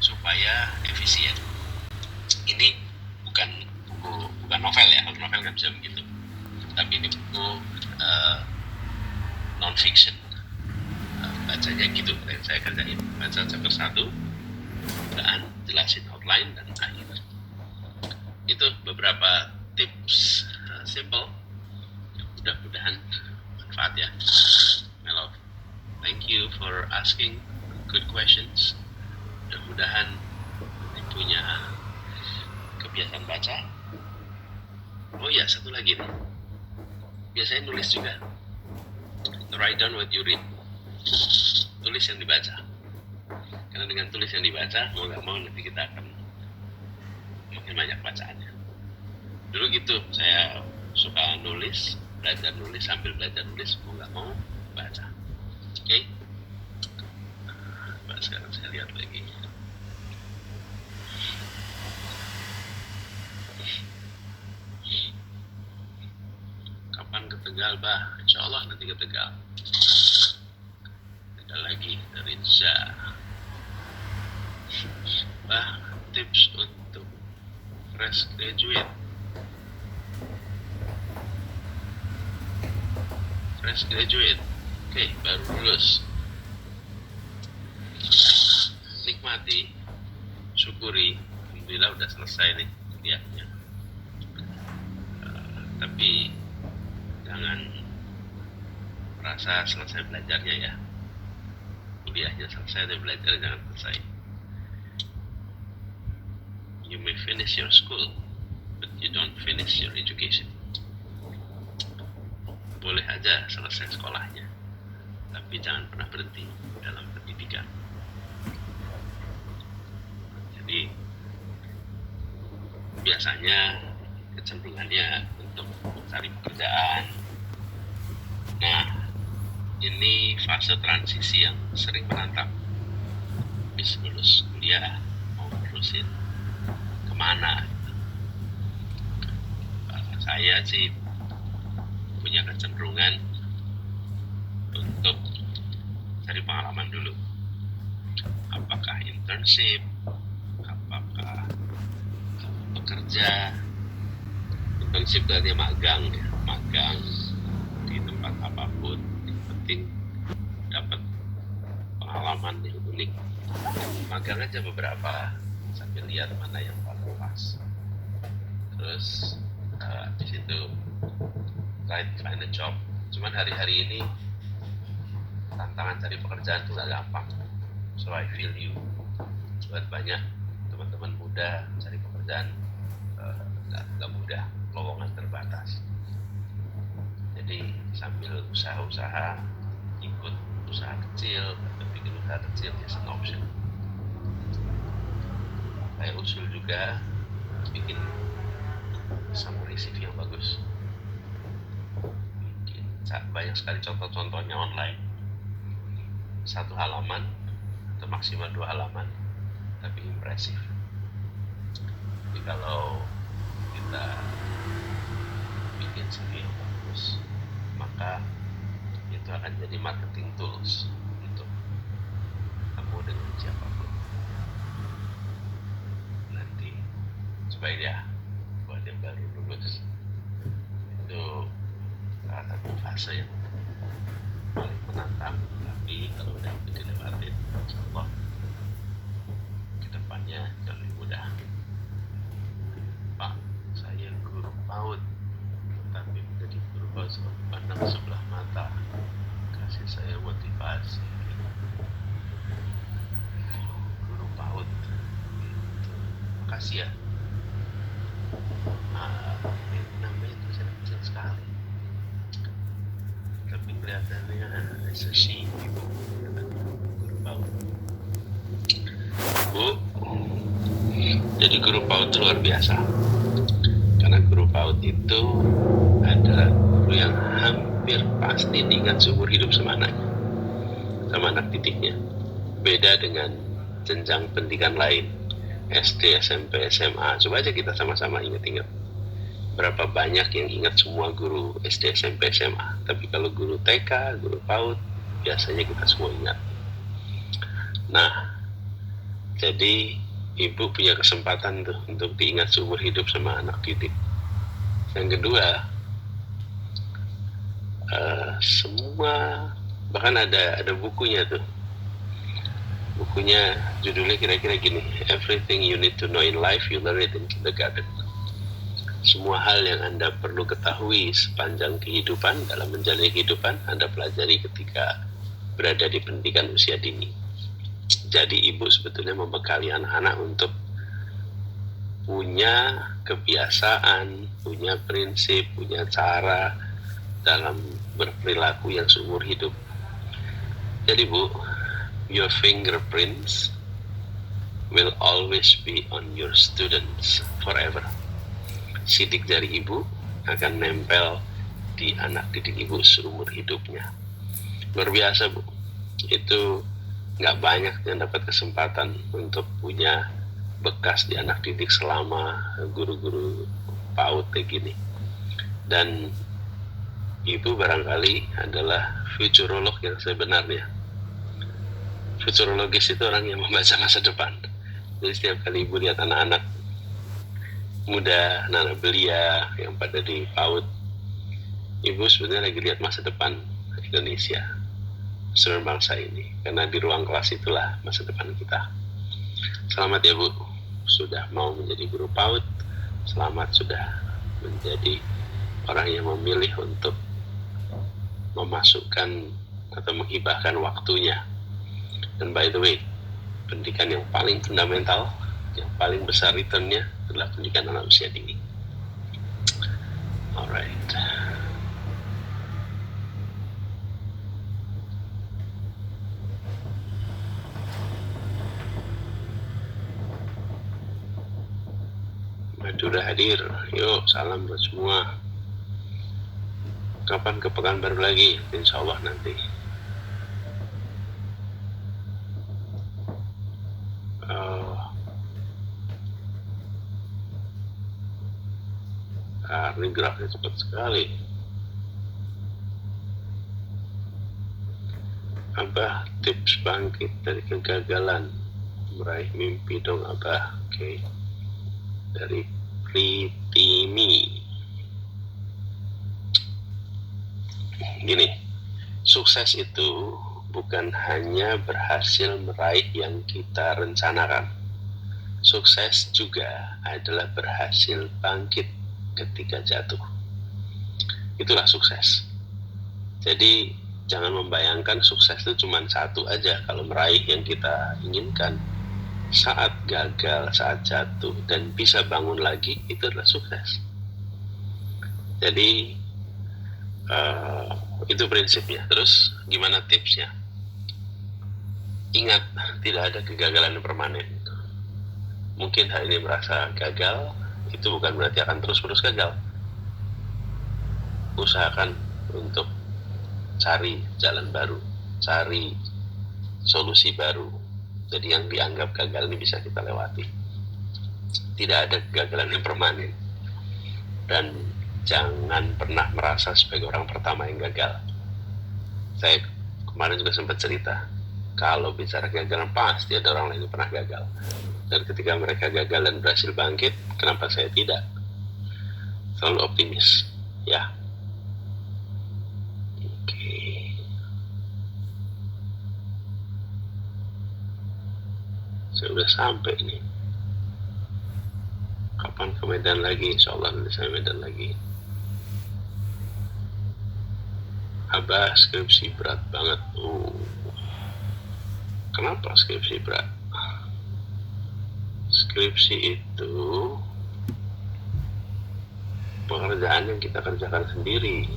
supaya efisien. Ini bukan novel ya, kalau novel nggak bisa begitu. Tapi ini buku non-fiction. Bacanya gitu, saya kerjain. Baca chapter 1, dan jelasin outline dan akhir. Itu beberapa tips simple. Mudah-mudahan manfaat ya. Hello. Thank you for asking good questions. Mudah-mudahan punya kebiasaan baca. Oh ya, satu lagi nih. Biasanya nulis juga. Write down what you read. Tulis yang dibaca. Karena dengan tulis yang dibaca, mau nggak mau nanti kita akan makin banyak bacaannya. Dulu gitu, saya suka nulis, belajar nulis, sambil belajar nulis, mau nggak mau baca. Oke? Sekarang saya lihat lagi. Kapan ke Tegal, Bah? Insya Allah nanti ke Tegal. Ada lagi dari Za. Bah, tips untuk fresh graduate. Oke, baru lulus. Nikmati, syukuri, alhamdulillah udah selesai nih kuliahnya. Tapi jangan merasa selesai belajarnya ya. Kuliahnya selesai, dan belajar jangan selesai. You may finish your school, but you don't finish your education. Boleh aja selesai sekolahnya, tapi jangan pernah berhenti dalam pendidikan. Jadi biasanya kecenderungannya untuk mencari pekerjaan. Nah, ini fase transisi yang sering menantang. Habis lulus kuliah, mau terusin kemana? Saya sih punya kecenderungan untuk cari pengalaman dulu. Apakah internship, apakah bekerja. Internship berarti magang ya, magang di tempat apapun. Yang penting dapat pengalaman yang unik. Magang aja beberapa sambil lihat mana yang paling pas. Terus di situ try to find a job. Cuman hari-hari ini tantangan cari pekerjaan itu gak gampang. So I feel you. Buat banyak teman-teman muda cari pekerjaan gak mudah, lowongan terbatas. Jadi sambil usaha-usaha, ikut usaha kecil, bikin usaha kecil is an option. Saya usul juga bikin summary CV yang bagus. Banyak sekali contoh-contohnya online. 1 halaman atau maksimal 2 halaman, tapi impresif. Jadi kalau kita bikin CV yang bagus, maka itu akan jadi marketing tools untuk kamu dengan siapapun nanti. Supaya dia buat yang baru lulus, itu salah satu fase yang paling menantang. Tapi kalau udah itu dilewatin, insyaallah kedepannya lebih mudah. Pak, saya guru PAUD, tapi menjadi guru PAUD pandang sebelah mata. Kasih saya motivasi. Guru PAUD, makasih ya. Namanya itu saya kecil sekali, tapi kelihatannya sesi guru PAUD. Bu, jadi guru PAUD itu luar biasa. Karena guru PAUD itu adalah guru yang hampir pasti diingat seumur hidup sama anaknya, sama anak didiknya. Beda dengan jenjang pendidikan lain, SD, SMP, SMA. Coba aja kita sama-sama ingat-ingat. Berapa banyak yang ingat semua guru SD, SMP, SMA. Tapi kalau guru TK, guru PAUD, biasanya kita semua ingat. Nah, Jadi ibu punya kesempatan tuh untuk diingat seumur hidup sama anak didik. Yang kedua, semua, bahkan ada bukunya tuh. Bukunya judulnya kira-kira gini, Everything You Need to Know in Life, You Learn It in Kindergarten. Semua hal yang Anda perlu ketahui sepanjang kehidupan, dalam menjalani kehidupan, Anda pelajari ketika berada di pendidikan usia dini. Jadi ibu sebetulnya membekali anak-anak untuk punya kebiasaan, punya prinsip, punya cara dalam berperilaku yang seumur hidup. Jadi Bu, your fingerprints will always be on your students forever. Sidik jari ibu akan nempel di anak didik ibu seumur hidupnya. Luar biasa Bu, itu nggak banyak yang dapat kesempatan untuk punya bekas di anak didik selama guru-guru PAUD kayak gini. Dan ibu barangkali adalah futurolog yang sebenarnya. Futurologis itu orang yang membaca masa depan. Jadi setiap kali ibu lihat anak-anak muda, anak-anak belia yang pada di PAUD, ibu sebenarnya lagi lihat masa depan Indonesia, seluruh bangsa ini. Karena di ruang kelas itulah masa depan kita. Selamat ya Bu, sudah mau menjadi guru PAUD. Selamat sudah menjadi orang yang memilih untuk memasukkan atau menghibahkan waktunya. Dan by the way, pendidikan yang paling fundamental, yang paling besar returnnya adalah pendidikan anak usia dini. Alright. Sudah hadir, yuk salam buat semua. Kapan ke Pekanbaru lagi? Insya Allah nanti. Ini geraknya cepat sekali. Abah, tips bangkit dari kegagalan, meraih mimpi dong Abah. Oke. Dari Pritimi. Gini, sukses itu bukan hanya berhasil meraih yang kita rencanakan. Sukses juga adalah berhasil bangkit ketika jatuh. Itulah sukses. Jadi jangan membayangkan sukses itu cuma satu aja. Kalau meraih yang kita inginkan, saat gagal, saat jatuh, dan bisa bangun lagi, itu adalah sukses. Jadi itu prinsipnya. Terus gimana tipsnya? Ingat, tidak ada kegagalan yang permanen. Mungkin hari ini merasa gagal, itu bukan berarti akan terus-menerus gagal. Usahakan untuk cari jalan baru, cari solusi baru. Jadi yang dianggap gagal ini bisa kita lewati. Tidak ada kegagalan yang permanen. Dan jangan pernah merasa sebagai orang pertama yang gagal. Saya kemarin juga sempat cerita, kalau bicara kegagalan pasti ada orang lain yang pernah gagal. Dan ketika mereka gagal dan berhasil bangkit, kenapa saya tidak? Selalu optimis, ya. Oke. Saya udah sampai nih. Kapan ke Medan lagi? Insya Allah nanti saya Medan lagi. Abah, skripsi berat banget. Kenapa skripsi berat? Skripsi itu pekerjaan yang kita kerjakan sendiri.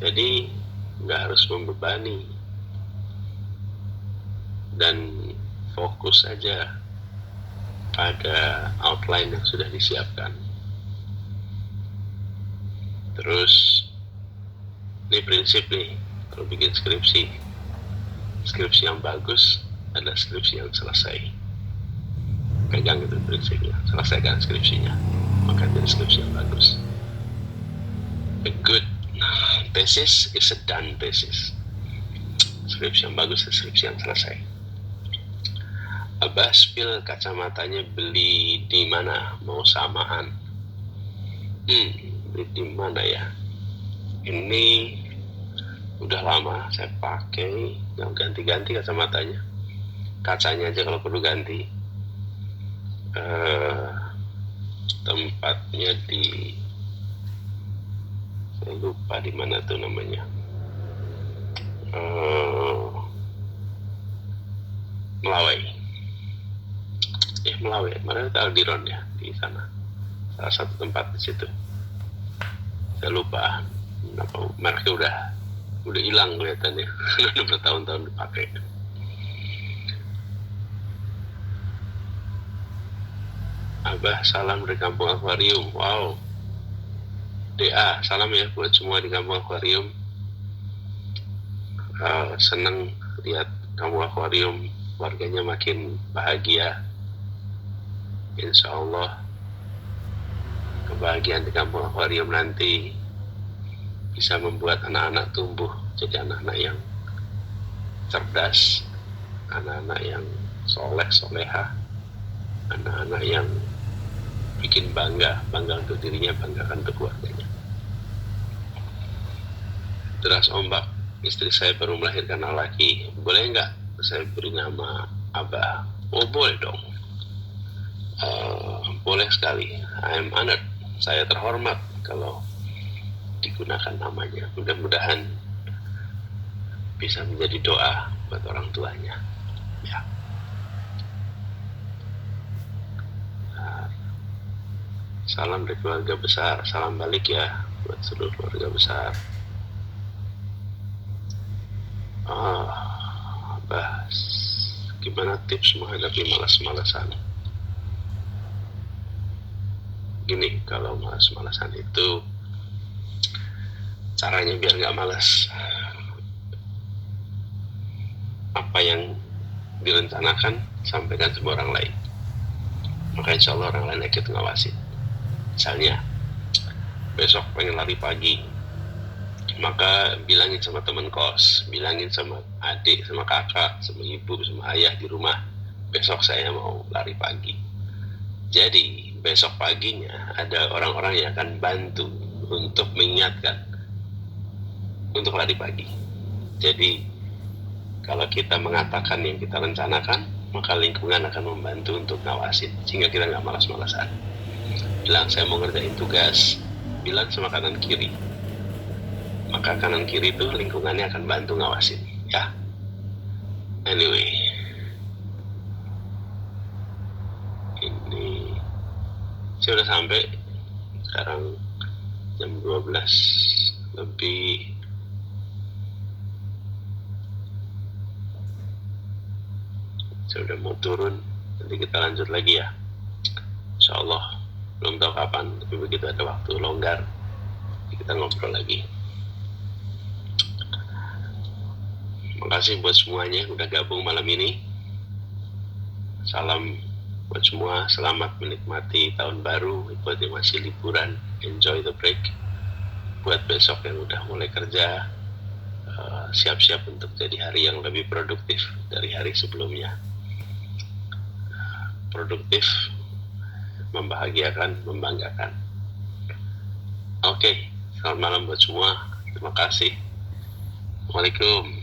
Jadi nggak harus membebani. Dan fokus saja pada outline yang sudah disiapkan. Terus ini prinsip nih, kalau bikin skripsi yang bagus adalah skripsi yang selesai. Pegang itu prinsipnya, selesaikan skripsinya, maka jadi skripsi yang bagus. A good thesis is a done thesis. Skripsi yang bagus adalah skripsi yang selesai. Abah spill kacamatanya beli di mana? Mau samaan? Beli di mana ya? Ini udah lama saya pakai, nggak ganti-ganti kacamatanya. Kacanya aja kalau perlu ganti. Tempatnya di, saya lupa di mana tuh namanya. Melawai. Melawai. Mana itu Aldiron ya di sana. Salah satu tempat di situ. Saya lupa. Kenapa mereknya udah hilang kelihatannya. Udah bertahun-tahun dipakai. Abah salam dari kampung akuarium. Wow. DA salam ya buat semua di kampung akuarium. Seneng lihat kampung akuarium warganya makin bahagia. Insya Allah kebahagiaan di kampung akuarium nanti bisa membuat anak-anak tumbuh jadi anak-anak yang cerdas, anak-anak yang soleh-solehah, anak-anak yang bikin bangga untuk dirinya, banggakan untuk keluarganya. Deras ombak, istri saya baru melahirkan anak laki, boleh nggak saya beri nama Abah? Oh boleh dong, boleh sekali. I'm honored, saya terhormat kalau digunakan namanya. Mudah-mudahan bisa menjadi doa buat orang tuanya ya. Salam dari keluarga besar, salam balik ya buat seluruh keluarga besar. Bahas gimana tips menghadapi malas-malasan. Gini, kalau malas-malasan itu caranya biar nggak malas, apa yang direncanakan sampaikan sama orang lain, maka insya Allah orang lain ikut ngawasin. Misalnya besok pengen lari pagi, maka bilangin sama teman kos, bilangin sama adik, sama kakak, sama ibu, sama ayah di rumah, besok saya mau lari pagi. Jadi besok paginya ada orang-orang yang akan bantu untuk mengingatkan untuk lari pagi. Jadi kalau kita mengatakan yang kita rencanakan, maka lingkungan akan membantu untuk ngawasin, sehingga kita nggak malas-malasan. Bilang saya mau ngerjain tugas, bilang sama kanan kiri, maka kanan kiri itu lingkungannya akan bantu ngawasin ya. Anyway, ini saya udah sampai sekarang jam 12 lebih. Saya udah mau turun, nanti kita lanjut lagi ya, insya Allah. Belum tahu kapan, tapi begitu ada waktu longgar kita ngobrol lagi. Makasih buat semuanya yang udah gabung malam ini. Salam buat semua, selamat menikmati tahun baru. Buat yang masih liburan, enjoy the break. Buat besok yang udah mulai kerja, siap-siap untuk jadi hari yang lebih produktif dari hari sebelumnya. Produktif, membahagiakan, membanggakan. Oke, selamat malam buat semua. Terima kasih. Assalamualaikum.